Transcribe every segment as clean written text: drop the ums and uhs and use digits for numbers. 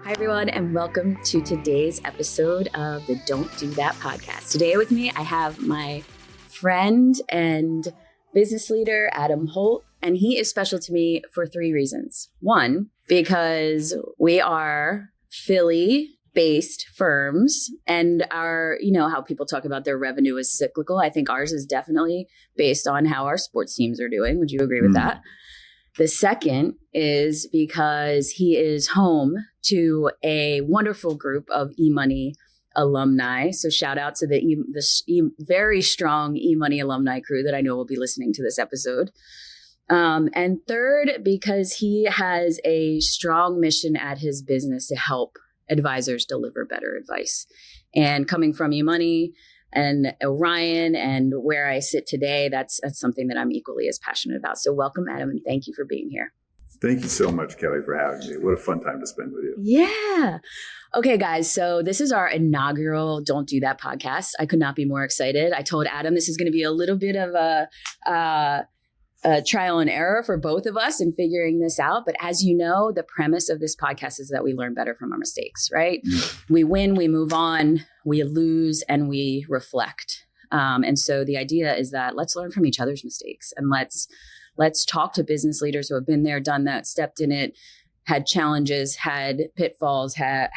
Hi, everyone, and welcome to today's episode of the Don't Do That podcast. Today with me, I have my friend and business leader, Adam Holt, and he is special to me for three reasons. One, because we are Philly-based firms, and our, how people talk about their revenue is cyclical. I think ours is definitely based on how our sports teams are doing. Would you agree with that? The second is because he is home to a wonderful group of eMoney alumni. So shout out to the very strong eMoney alumni crew that I know will be listening to this episode. And third, because he has a strong mission at his business to help advisors deliver better advice. And coming from eMoney and Orion and where I sit today, that's something that I'm equally as passionate about. So welcome, Adam, and thank you for being here. Thank you so much, Kelly, for having me. What a fun time to spend with you. Yeah. Okay, guys. So this is our inaugural Don't Do That podcast. I could not be more excited. I told Adam this is going to be a little bit of a trial and error for both of us in figuring this out. But as you know, the premise of this podcast is that we learn better from our mistakes, right? We win, we move on, we lose, and we reflect. And so the idea is that let's learn from each other's mistakes, and let's talk to business leaders who have been there, done that, stepped in it, had challenges, had pitfalls, have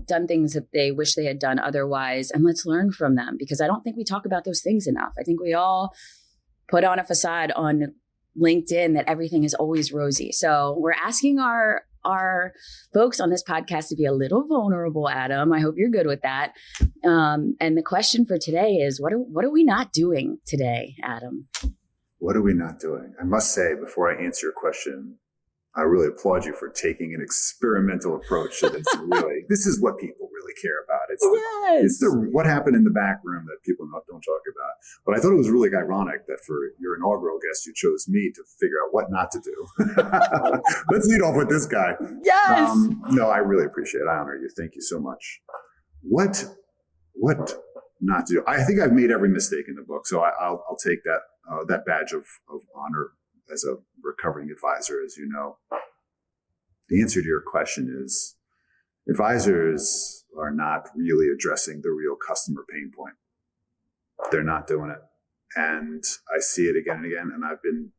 done things that they wish they had done otherwise. And let's learn from them, because I don't think we talk about those things enough. I think we all put on a facade on LinkedIn that everything is always rosy. So we're asking our folks on this podcast to be a little vulnerable, Adam. I hope you're good with that. And the question for today is, what are we not doing today, Adam? What are we not doing? I must say, before I answer your question, I really applaud you for taking an experimental approach to this. This is what people really care about. It's what happened in the back room that people don't talk about. But I thought it was really ironic that for your inaugural guest, you chose me to figure out what not to do. Let's lead off with this guy. Yes. No, I really appreciate it. I honor you. Thank you so much. What not to do? I think I've made every mistake in the book, so I'll take that badge of honor as a recovering advisor, as you know. The answer to your question is advisors are not really addressing the real customer pain point. They're not doing it. And I see it again and again. And I've been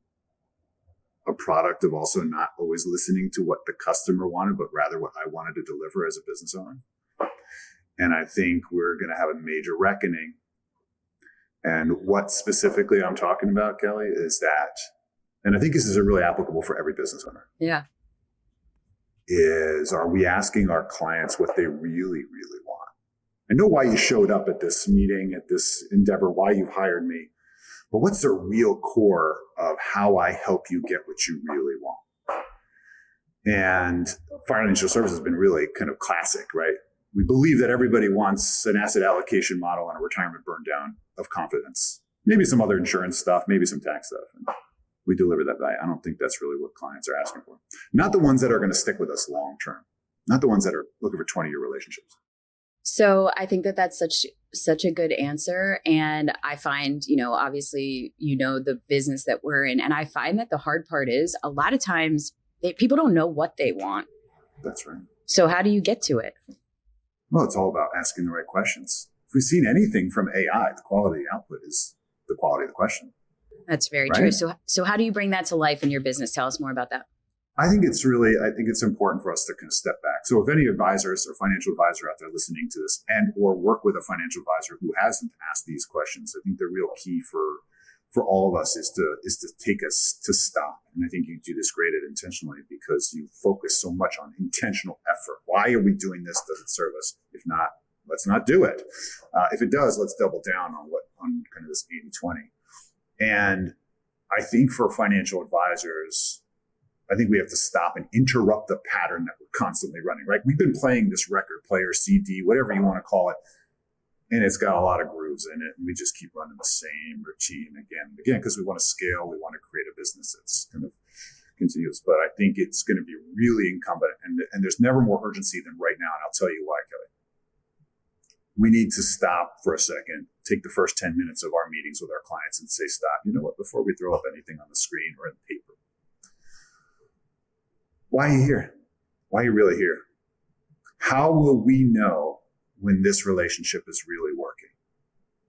a product of also not always listening to what the customer wanted, but rather what I wanted to deliver as a business owner. And I think we're going to have a major reckoning. And what specifically I'm talking about, Kelly, is that, and I think this is really applicable for every business owner. Yeah. Are we asking our clients what they really, really want? I know why you showed up at this meeting, at this endeavor, why you've hired me, but what's the real core of how I help you get what you really want? And financial services has been really kind of classic, right? We believe that everybody wants an asset allocation model and a retirement burn down of confidence. Maybe some other insurance stuff, maybe some tax stuff. And we deliver that value. I don't think that's really what clients are asking for. Not the ones that are going to stick with us long term. Not the ones that are looking for 20-year relationships. So I think that that's such a good answer. And I find, obviously, the business that we're in. And I find that the hard part is a lot of times people don't know what they want. That's right. So how do you get to it? Well, it's all about asking the right questions. If we've seen anything from AI, the quality of the output is the quality of the question. That's very true. So how do you bring that to life in your business? Tell us more about that. I think it's important for us to kind of step back. So if any advisors or financial advisor out there listening to this and or work with a financial advisor who hasn't asked these questions, I think the real key for all of us is to take us to stop. And I think you do this great at intentionally, because you focus so much on intentional effort. Why are we doing this? Does it serve us? If not, let's not do it. If it does, let's double down on kind of this 80-20. And I think for financial advisors, I think we have to stop and interrupt the pattern that we're constantly running, right? We've been playing this record player, CD, whatever you want to call it, and it's got a lot of grooves in it. And we just keep running the same routine again and again, because we want to scale. We want to create a business that's kind of continuous. But I think it's going to be really incumbent, and there's never more urgency than right now. And I'll tell you why, Kelly. We need to stop for a second, take the first 10 minutes of our meetings with our clients and say, stop, you know what, before we throw up anything on the screen or in paper. Why are you here? Why are you really here? How will we know when this relationship is really working?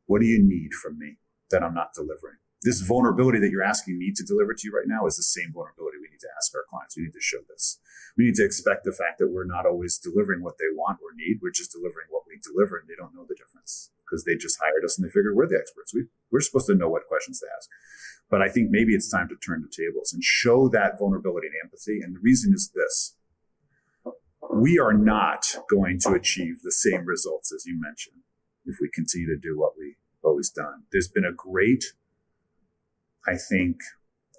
What do you need from me that I'm not delivering? This vulnerability that you're asking me to deliver to you right now is the same vulnerability we need to ask our clients. We need to show this. We need to expect the fact that we're not always delivering what they want or need. We're just delivering what we deliver, and they don't know the difference because they just hired us and they figured we're the experts. We're supposed to know what questions to ask. But I think maybe it's time to turn the tables and show that vulnerability and empathy. And the reason is this. We are not going to achieve the same results as you mentioned if we continue to do what we've always done. There's been a great, I think,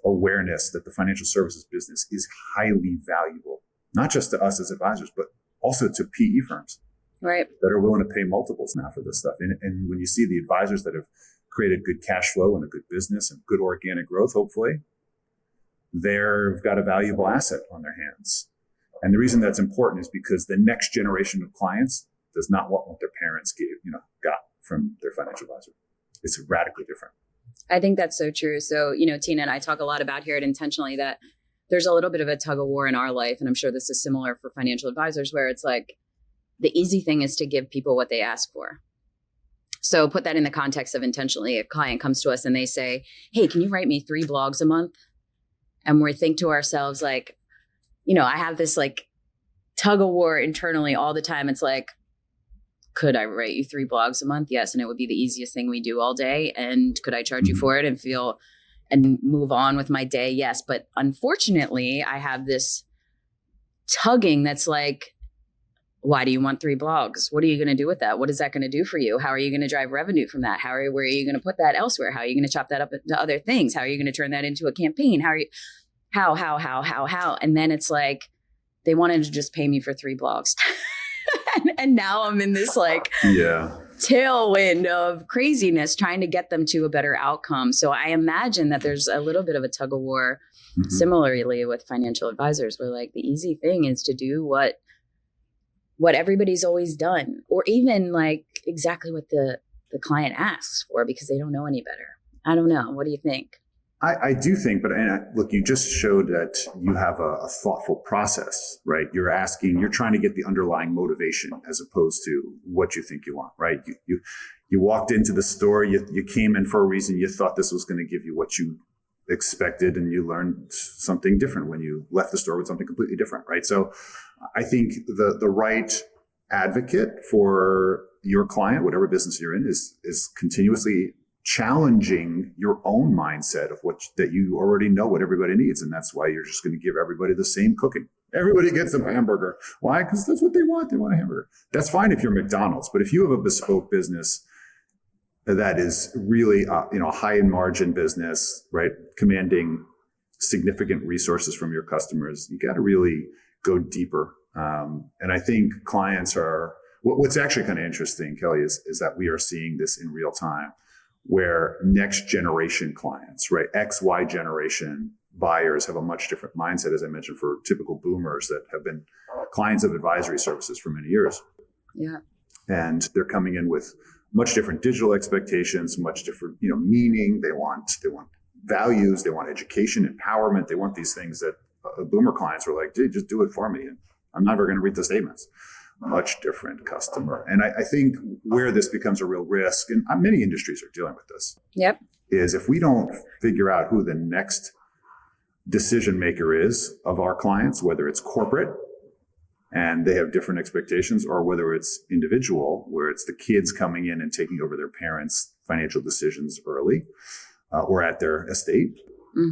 awareness that the financial services business is highly valuable, not just to us as advisors, but also to PE firms, right, that are willing to pay multiples now for this stuff. And when you see the advisors that have created good cash flow and a good business and good organic growth, hopefully, they've got a valuable asset on their hands. And the reason that's important is because the next generation of clients does not want what their parents got from their financial advisor. It's radically different. I think that's so true. So, Tina and I talk a lot about here at Intentionally that there's a little bit of a tug of war in our life. And I'm sure this is similar for financial advisors, where it's like the easy thing is to give people what they ask for. So put that in the context of Intentionally. A client comes to us and they say, hey, can you write me 3 blogs a month? And we think to ourselves, like, I have this like tug of war internally all the time. It's like, could I write you 3 blogs a month? Yes. And it would be the easiest thing we do all day. And could I charge you for it and move on with my day? Yes. But unfortunately, I have this tugging that's like, why do you want 3 blogs? What are you going to do with that? What is that going to do for you? How are you going to drive revenue from that? Where are you going to put that elsewhere? How are you going to chop that up into other things? How are you going to turn that into a campaign? How? And then it's like, they wanted to just pay me for 3 blogs. And now I'm in this tailwind of craziness trying to get them to a better outcome. So I imagine that there's a little bit of a tug of war similarly with financial advisors, where like the easy thing is to do what everybody's always done, or even like exactly what the client asks for because they don't know any better. I don't know. What do you think? I do think, look, you just showed that you have a thoughtful process, right? You're trying to get the underlying motivation as opposed to what you think you want, right? You walked into the store, you came in for a reason, you thought this was going to give you what you expected, and you learned something different when you left the store with something completely different, right? So I think the right advocate for your client, whatever business you're in, is continuously challenging your own mindset of that you already know what everybody needs. And that's why you're just going to give everybody the same cooking. Everybody gets a hamburger. Why? Because that's what they want. They want a hamburger. That's fine if you're McDonald's, but if you have a bespoke business that is really, a high in margin business, right? Commanding significant resources from your customers, you got to really go deeper. And I think clients what's actually kind of interesting, Kelly, is that we are seeing this in real time, where next generation clients, right? XY generation buyers have a much different mindset, as I mentioned, for typical boomers that have been clients of advisory services for many years. Yeah. And they're coming in with much different digital expectations, much different, meaning. They want values, they want education, empowerment. They want these things that boomer clients were like, dude, just do it for me. And I'm never going to read the statements. Much different customer. And I think where this becomes a real risk, and many industries are dealing with this, is if we don't figure out who the next decision maker is of our clients, whether it's corporate and they have different expectations, or whether it's individual, where it's the kids coming in and taking over their parents' financial decisions early or at their estate,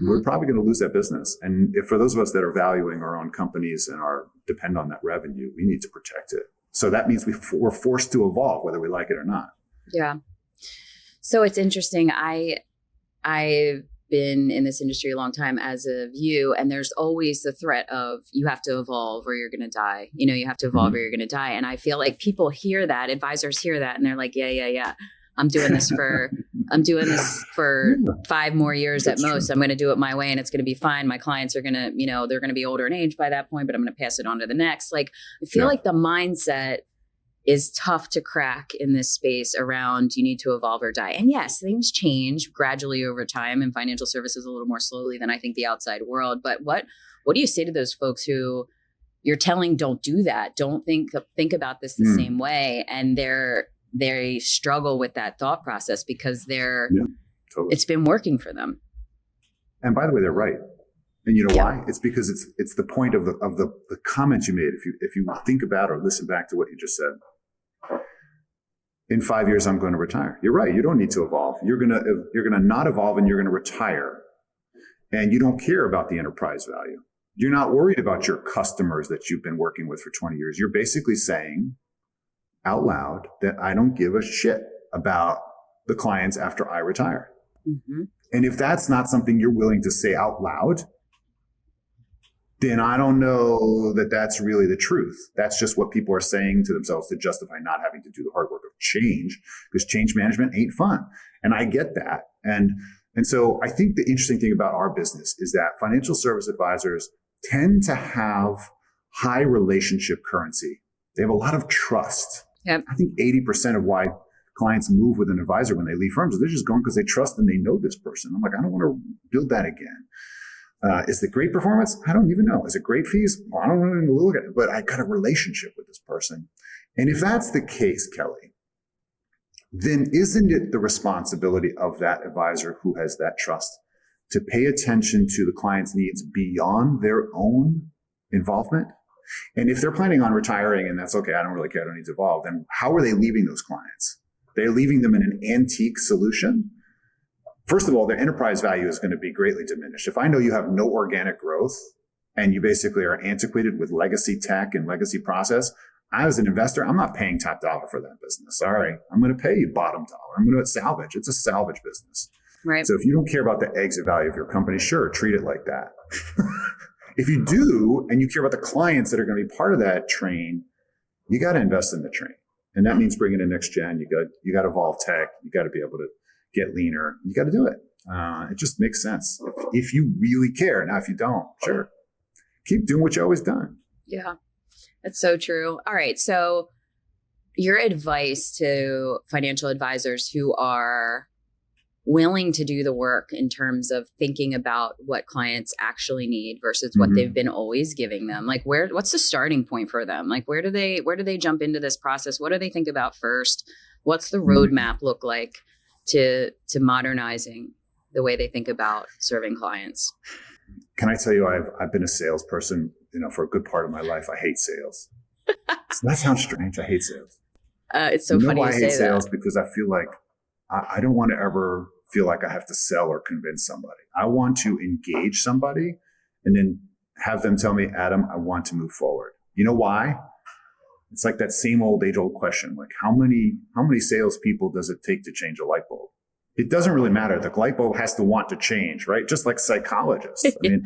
we're probably going to lose that business. And for those of us that are valuing our own companies and depend on that revenue, we need to protect it. So that means we're forced to evolve, whether we like it or not. Yeah. So it's interesting. I've been in this industry a long time, as of you, and there's always the threat of you have to evolve or you're going to die. You have to evolve or you're going to die. And I feel like people hear that, advisors hear that, and they're like, yeah. I'm doing this for 5 more years at most. True. I'm going to do it my way and it's going to be fine. My clients are going to, they're going to be older in age by that point, but I'm going to pass it on to the next. Like, I feel like the mindset is tough to crack in this space around you need to evolve or die. And yes, things change gradually over time, and financial services a little more slowly than I think the outside world. But what do you say to those folks who you're telling, don't do that. Don't think about this the same way. And they struggle with that thought process because Totally. it's been working for them. And by the way, they're right. And you know why? It's because it's the point of the comments you made. If you think about or listen back to what you just said, in 5 years, I'm going to retire. You're right. You don't need to evolve. You're going to not evolve and you're going to retire. And you don't care about the enterprise value. You're not worried about your customers that you've been working with for 20 years. You're basically saying out loud that I don't give a shit about the clients after I retire. Mm-hmm. And if that's not something you're willing to say out loud, then I don't know that that's really the truth. That's just what people are saying to themselves to justify not having to do the hard work of change, because change management ain't fun. And I get that. And so I think the interesting thing about our business is that financial service advisors tend to have high relationship currency. They have a lot of trust. Yep. I think 80% of why clients move with an advisor when they leave firms is they're just going because they trust and they know this person. I'm like, I don't want to build that again. Is it great performance? I don't even know. Is it great fees? Well, I don't really even look at it, but I got a relationship with this person. And if that's the case, Kelly, then isn't it the responsibility of that advisor who has that trust to pay attention to the client's needs beyond their own involvement? And if they're planning on retiring and that's okay, I don't really care, I don't need to evolve, then how are they leaving those clients? They're leaving them in an antique solution. First of all, their enterprise value is going to be greatly diminished. If I know you have no organic growth and you basically are antiquated with legacy tech and legacy process, I, as an investor, I'm not paying top dollar for that business. Sorry, I'm going to pay you bottom dollar. I'm going to salvage. It's a salvage business. Right. So if you don't care about the exit value of your company, sure, treat it like that. If you do, and you care about the clients that are going to be part of that train, you got to invest in the train. And that means bringing in next gen. You got to evolve tech. You got to be able to get leaner. You got to do it. It just makes sense if you really care. Now, if you don't, sure, keep doing what you always done. Yeah, that's so true. All right. So your advice to financial advisors who are willing to do the work in terms of thinking about what clients actually need versus what they've been always giving them, like what's the starting point for them? Like where do they jump into this process? What do they think about first? What's the roadmap look like to modernizing the way they think about serving clients? Can I tell you, I've been a salesperson, for a good part of my life. I hate sales. That sounds strange. I hate sales. It's so funny why to I say hate sales that. because I feel like I don't want to ever feel like I have to sell or convince somebody. I want to engage somebody and then have them tell me, Adam, I want to move forward. You know why? It's like that same age-old question, like how many salespeople does it take to change a light bulb? It doesn't really matter. The light bulb has to want to change, right? Just like psychologists. I mean,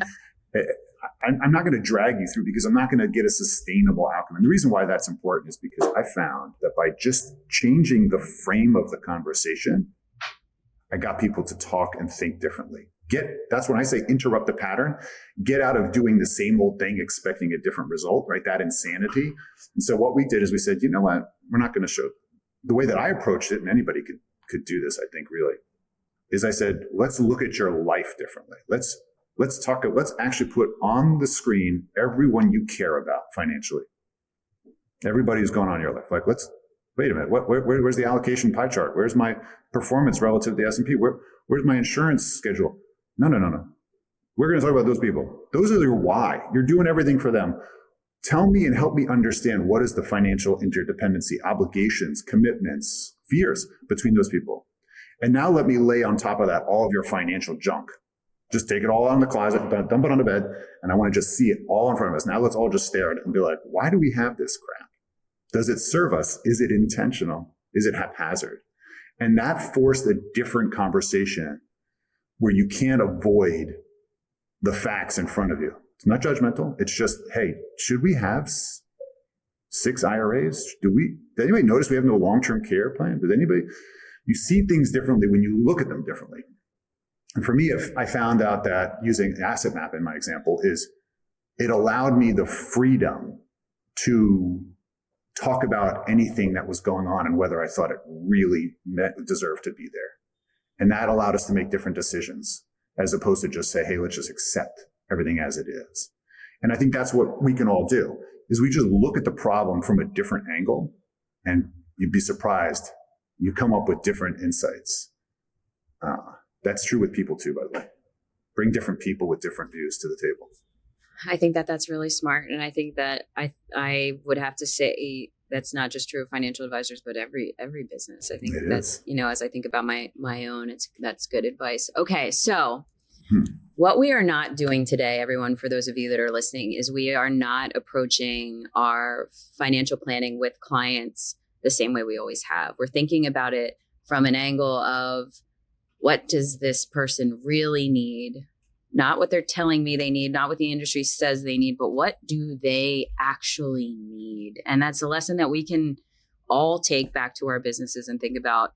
I'm not going to drag you through because I'm not going to get a sustainable outcome. And the reason why that's important is because I found that by just changing the frame of the conversation, I got people to talk and think differently. That's when I say interrupt the pattern, get out of doing the same old thing, expecting a different result, right? That insanity. And so what we did is we said, you know what? We're not going to show the way that I approached it. And anybody could do this, I think, really, is I said, let's look at your life differently. Let's actually put on the screen everyone you care about financially. Everybody who's going on in your life. Like, wait a minute. Where's the allocation pie chart? Where's my performance relative to the S&P? Where's my insurance schedule? No. We're going to talk about those people. Those are your why. You're doing everything for them. Tell me and help me understand what is the financial interdependency, obligations, commitments, fears between those people. And now let me lay on top of that all of your financial junk. Just take it all out in the closet, dump it on the bed, and I want to just see it all in front of us. Now let's all just stare at it and be like, why do we have this crap? Does it serve us? Is it intentional? Is it haphazard? And that forced a different conversation where you can't avoid the facts in front of you. It's not judgmental. It's just, hey, should we have 6 IRAs? Did anybody notice we have no long-term care plan? You see things differently when you look at them differently. And for me, I found out that using asset map in my example is it allowed me the freedom to talk about anything that was going on and whether I thought it really deserved to be there. And that allowed us to make different decisions as opposed to just say, hey, let's just accept everything as it is. And I think that's what we can all do, is we just look at the problem from a different angle, and you'd be surprised. You come up with different insights. That's true with people too, by the way. Bring different people with different views to the table. I think that that's really smart. And I think that I would have to say that's not just true of financial advisors, but every business. I think that's, as I think about my own, that's good advice. Okay. So what we are not doing today, everyone, for those of you that are listening, is we are not approaching our financial planning with clients the same way we always have. We're thinking about it from an angle of, what does this person really need? Not what they're telling me they need, not what the industry says they need, but what do they actually need? And that's a lesson that we can all take back to our businesses and think about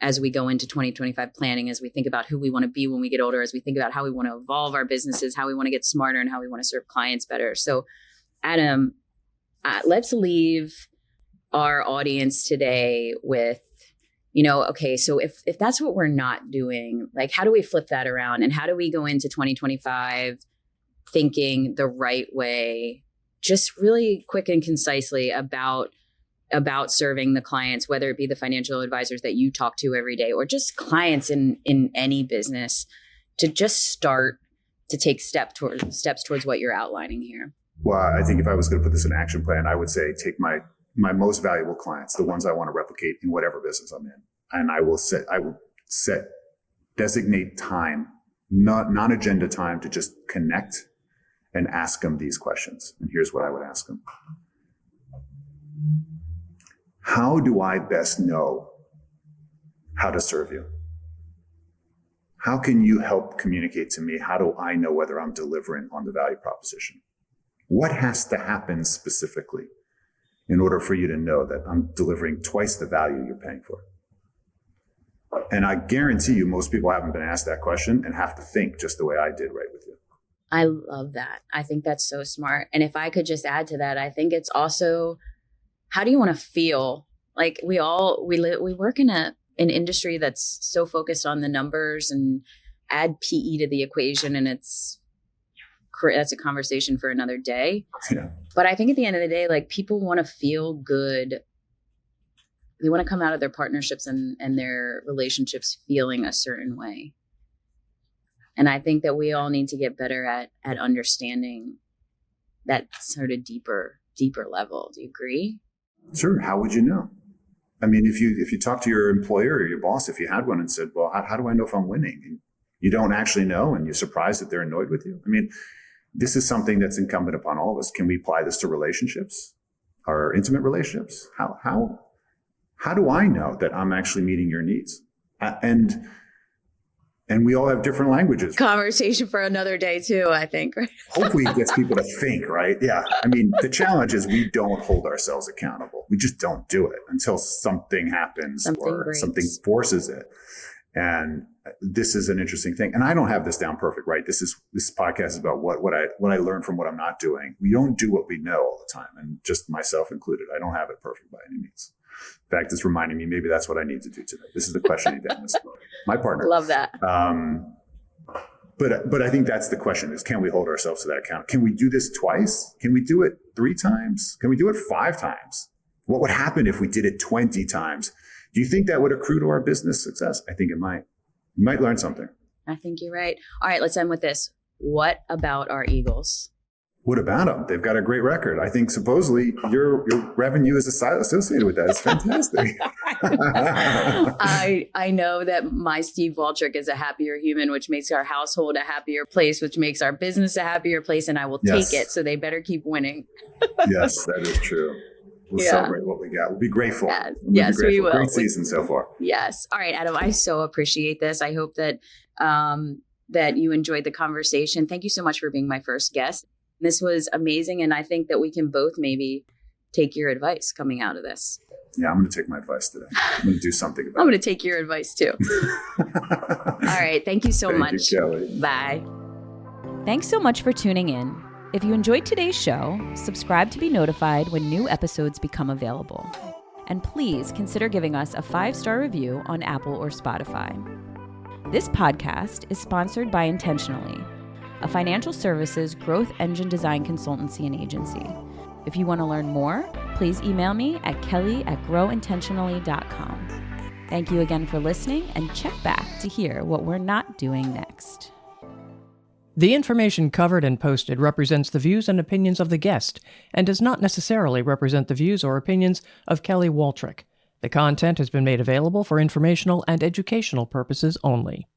as we go into 2025 planning, as we think about who we want to be when we get older, as we think about how we want to evolve our businesses, how we want to get smarter, and how we want to serve clients better. So, Adam, let's leave our audience today with, okay, so if that's what we're not doing, like, how do we flip that around? And how do we go into 2025 thinking the right way, just really quick and concisely about serving the clients, whether it be the financial advisors that you talk to every day, or just clients in any business, to just start to take steps towards what you're outlining here? Well, I think if I was going to put this in an action plan, I would say take my most valuable clients, the ones I want to replicate in whatever business I'm in. And I will designate time, non-agenda time, to just connect and ask them these questions. And here's what I would ask them. How do I best know how to serve you? How can you help communicate to me? How do I know whether I'm delivering on the value proposition? What has to happen specifically in order for you to know that I'm delivering twice the value you're paying for? And I guarantee you, most people haven't been asked that question and have to think just the way I did right with you. I love that. I think that's so smart. And if I could just add to that, I think it's also, how do you want to feel? Like we work in an industry that's so focused on the numbers, and add PE to the equation, and that's a conversation for another day. Yeah. But I think at the end of the day, like, people want to feel good. They want to come out of their partnerships and their relationships feeling a certain way. And I think that we all need to get better at understanding that sort of deeper level. Do you agree? Sure. How would you know? I mean, if you talk to your employer or your boss, if you had one, and said, well, how do I know if I'm winning? And you don't actually know, and you're surprised that they're annoyed with you. I mean, this is something that's incumbent upon all of us. Can we apply this to relationships, our intimate relationships? How do I know that I'm actually meeting your needs? And we all have different languages. Conversation for another day too, I think. Right? Hopefully it gets people to think, right? Yeah. I mean, the challenge is we don't hold ourselves accountable. We just don't do it until something happens or something forces it. And this is an interesting thing. And I don't have this down perfect, right? This podcast is about what I learned from what I'm not doing. We don't do what we know all the time, and just myself included. I don't have it perfect by any means. In fact, it's reminding me maybe that's what I need to do today. This is the question you asked my partner. Love that. But I think that's the question: is, can we hold ourselves to that account? Can we do this twice? Can we do it 3 times? Can we do it 5 times? What would happen if we did it 20 times? Do you think that would accrue to our business success? I think it might. You might learn something. I think you're right. All right, let's end with this. What about our Eagles? What about them? They've got a great record. I think supposedly your revenue is associated with that. It's fantastic. I know that my Steve Waltrich is a happier human, which makes our household a happier place, which makes our business a happier place, and I will take it. So they better keep winning. Yes, that is true. We'll celebrate what we got. We'll be grateful. Yes, we will. Great season so far. Yes. All right, Adam, I so appreciate this. I hope that that you enjoyed the conversation. Thank you so much for being my first guest. This was amazing. And I think that we can both maybe take your advice coming out of this. Yeah, I'm going to take my advice today. I'm going to do something about it. I'm going to take your advice too. All right. Thank you so much. Thank you, Kelly. Bye. Thanks so much for tuning in. If you enjoyed today's show, subscribe to be notified when new episodes become available. And please consider giving us a 5-star review on Apple or Spotify. This podcast is sponsored by Intentionally, a financial services growth engine design consultancy and agency. If you want to learn more, please email me at kelly@growintentionally.com. Thank you again for listening, and check back to hear what we're not doing next. The information covered and posted represents the views and opinions of the guest and does not necessarily represent the views or opinions of Kelly Waltrich. The content has been made available for informational and educational purposes only.